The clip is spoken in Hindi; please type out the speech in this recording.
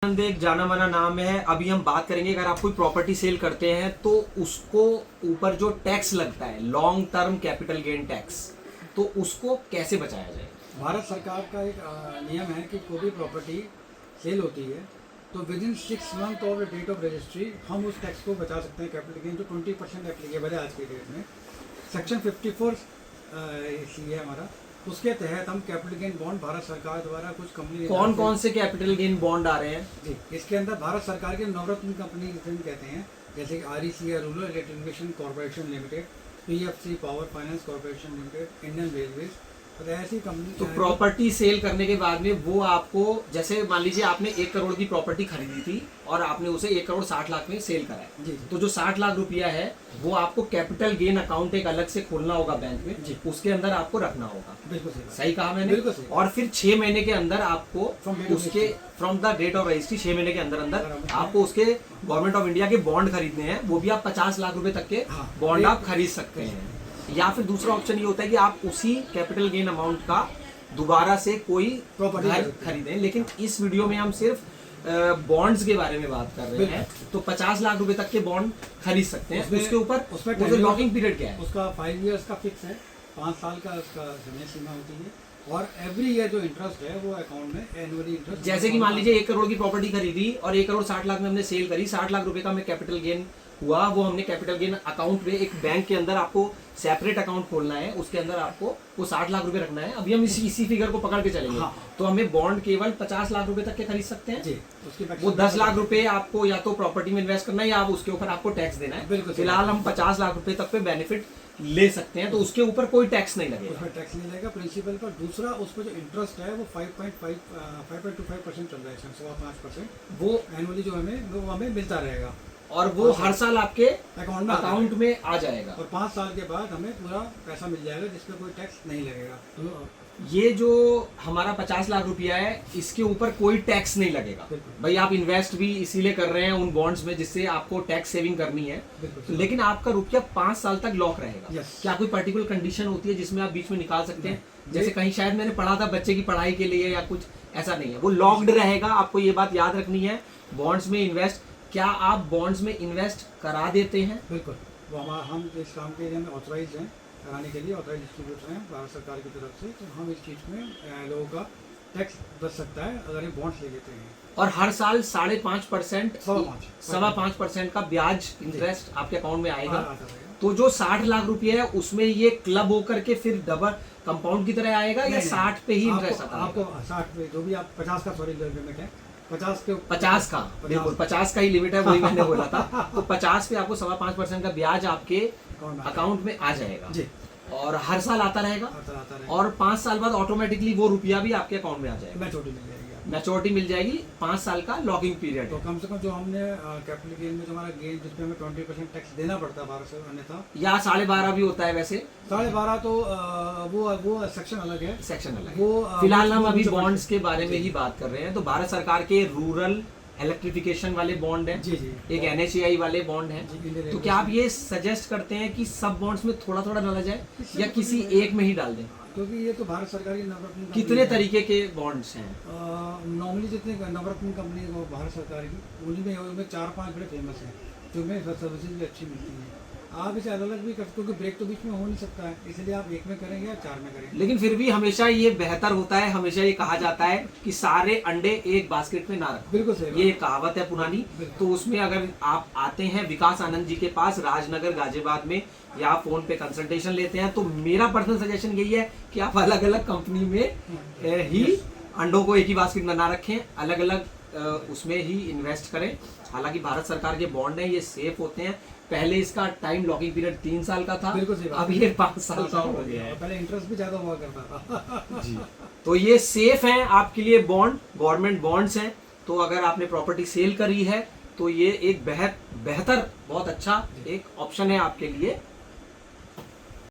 आनंद एक जाना माना नाम है। अभी हम बात करेंगे, अगर आप कोई प्रॉपर्टी सेल करते हैं तो उसको ऊपर जो टैक्स लगता है, long term capital gain tax, तो उसको कैसे बचाया जाए। भारत सरकार का एक नियम है कि कोई भी प्रॉपर्टी सेल होती है तो विद इन 6 मंथ और डेट ऑफ रजिस्ट्री हम उस टैक्स को बचा सकते हैं। कैपिटल गेन जो 20% एप्लीकेबल है आज के डेट में, सेक्शन 54 सी है हमारा, उसके तहत हम कैपिटल गेन बॉन्ड भारत सरकार द्वारा कुछ कंपनी कौन कौन से कैपिटल गेन बॉन्ड आ रहे हैं जी, इसके अंदर भारत सरकार के नवरत्न कंपनी कहते हैं, जैसे REC है, rural electrification corporation limited, PFC power finance corporation limited, Indian railways, तो ऐसी कंपनी। तो प्रॉपर्टी सेल करने के बाद में वो आपको, जैसे मान लीजिए आपने 1 करोड़ की प्रॉपर्टी खरीदी थी और आपने उसे 1 करोड़ 60 लाख में सेल करा है, तो जो 60 लाख रुपया है वो आपको कैपिटल गेन अकाउंट एक अलग से खोलना होगा बैंक में जी, उसके अंदर आपको रखना होगा। बिल्कुल सही कहा मैंने। बिल्कुल सही। और फिर 6 महीने के अंदर आपको उसके from the date of registry 6 महीने के अंदर अंदर आपको उसके गवर्नमेंट ऑफ इंडिया के बॉन्ड खरीदने हैं। वो भी आप 50 लाख रुपए तक के बॉन्ड आप खरीद सकते हैं। या फिर दूसरा ऑप्शन ये होता है कि आप उसी कैपिटल गेन अमाउंट का दोबारा से कोई घर खरीदें। लेकिन इस वीडियो में हम सिर्फ बॉन्ड्स के बारे में बात कर रहे हैं, तो 50 लाख रुपए तक के बॉन्ड खरीद सकते हैं। उसके ऊपर लॉकिंग पीरियड क्या है? उसका 5 इयर्स का फिक्स है, 5 साल का उसका समय सीमा होती है, और एवरी ईयर जो इंटरेस्ट है वो अकाउंट में एनुअली इंटरेस्ट। जैसे कि मान लीजिए 1 करोड़ की प्रॉपर्टी खरीदी और 1 करोड़ 60 लाख में हमने सेल करी, 60 लाख रुपए का हमें कैपिटल गेन हुआ, वो हमने कैपिटल गेन अकाउंट में एक बैंक के अंदर आपको सेपरेट अकाउंट खोलना है, उसके अंदर आपको वो 60 लाख रुपए रखना है। अभी हम इसी फिगर को पकड़ के चलेंगे। तो हमें बॉन्ड केवल 50 लाख रुपए तक के खरीद सकते हैं जी। वो 10 लाख रुपए आपको या तो प्रॉपर्टी में इन्वेस्ट करना है या आप उसके ऊपर आपको टैक्स देना है। फिलहाल हम 50 लाख रुपए तक पे बेनिफिट ले सकते हैं, तो उसके ऊपर कोई टैक्स नहीं लगेगा। उसमें टैक्स नहीं लगेगा प्रिंसिपल पर। दूसरा, उसमें जो इंटरेस्ट है वो 5.25% चल रहा है, 5.5%। वो एनुअली जो हमें मिलता रहेगा और वो हर साल आपके अकाउंट में आ जाएगा, और 5 साल के बाद हमें पूरा पैसा मिल जाएगा जिसमें कोई टैक्स नहीं लगेगा। तो ये जो हमारा 50 लाख रुपया है, इसके ऊपर कोई टैक्स नहीं लगेगा। भाई आप इन्वेस्ट भी इसीलिए कर रहे हैं उन बॉन्ड्स में जिससे आपको टैक्स सेविंग करनी है, लेकिन आपका रुपया 5 साल तक लॉक रहेगा। क्या कोई पर्टिकुलर कंडीशन होती है जिसमें आप बीच में निकाल सकते हैं? जैसे कहीं शायद मैंने पढ़ा था बच्चे की पढ़ाई के लिए या कुछ, ऐसा नहीं है, वो लॉक्ड रहेगा। आपको ये बात याद रखनी है। बॉन्ड्स में इन्वेस्ट, क्या आप बॉन्ड्स में इन्वेस्ट करा देते हैं? बिल्कुल, वो हम इस काम के लिए ऑथराइज हैं, कराने के लिए ऑथराइज डिस्ट्रीब्यूटर हैं भारत सरकार की तरफ से। तो हम इस चीज़ में लोगों का टैक्स बच सकता है अगर ये बॉन्ड्स ले लेते हैं। और हर साल 5.5% 5.5% का ब्याज इंटरेस्ट आपके अकाउंट में आएगा। तो जो 60 लाख रुपए है उसमें ये क्लब होकर के फिर डबल कंपाउंड की तरह आएगा या 60 पे ही इंटरेस्ट आता है? आपको 60 पे जो भी आप 50 का लिमिट है, 50 का बिल्कुल 50 का ही लिमिट है, वही मैंने बोला था। तो 50 पे आपको 5.5% का ब्याज आपके अकाउंट में आ जाएगा जी, और हर साल आता रहेगा। और 5 साल बाद ऑटोमेटिकली वो रुपया भी आपके अकाउंट में आ जाएगा। मैच्योरिटी मिल जाएगी। 5 साल का लॉकिंग पीरियड। तो कम से कम जो हमने कैपिटल गेन में जो हमारा गेन जिसपे हमें 20% टैक्स देना पड़ता है भारत से, अन्यथा या 12.5 भी होता है। वैसे 12.5 तो वो सेक्शन अलग है, वो फिलहाल हम अभी बॉन्ड्स के बारे में ही बात कर रहे हैं। तो भारत सरकार के रूरल इलेक्ट्रिफिकेशन वाले बॉन्ड है, एक NHAI वाले बॉन्ड है। तो क्या आप ये सजेस्ट करते हैं कि सब बॉन्ड्स में थोड़ा थोड़ा डाला जाए या किसी एक में ही डाल दें? क्योंकि ये तो भारत सरकार की नवरत्न कितने तरीके के बॉन्ड्स हैं? नॉर्मली जितने नवरत्न कंपनी वो भारत सरकार की, उनमें 4-5 बड़े फेमस हैं जिनमें सर्विसेज भी अच्छी मिलती हैं। आप इसे अलग अलग भी करते, क्योंकि ब्रेक तो बीच में हो नहीं सकता है, इसलिए आप एक में करेंगे या 4 में करेंगे। लेकिन फिर भी हमेशा ये बेहतर होता है, हमेशा ये कहा जाता है कि सारे अंडे एक बास्केट में ना रखो। बिल्कुल सही, ये कहावत है पुरानी। तो उसमें अगर आप आते हैं विकास आनंद जी के पास राजनगर गाजियाबाद में, या आप फोन पे कंसल्टेशन लेते हैं, तो मेरा पर्सनल सजेशन यही है कि आप अलग अलग कंपनी में ही अंडों को एक ही बास्केट में ना रखें, अलग अलग उसमें ही इन्वेस्ट करें। हालांकि भारत सरकार के बॉन्ड हैं, ये सेफ होते हैं। पहले इसका टाइम लॉकिंग पीरियड 3 साल का था, अब ये 5 साल का हो गया है। पहले इंटरेस्ट भी ज्यादा हुआ करता था जी। तो ये सेफ है आपके लिए बॉन्ड, गवर्नमेंट बॉन्ड्स हैं। तो अगर आपने प्रॉपर्टी सेल करी है तो ये एक बेहतर बहुत अच्छा एक ऑप्शन है आपके लिए।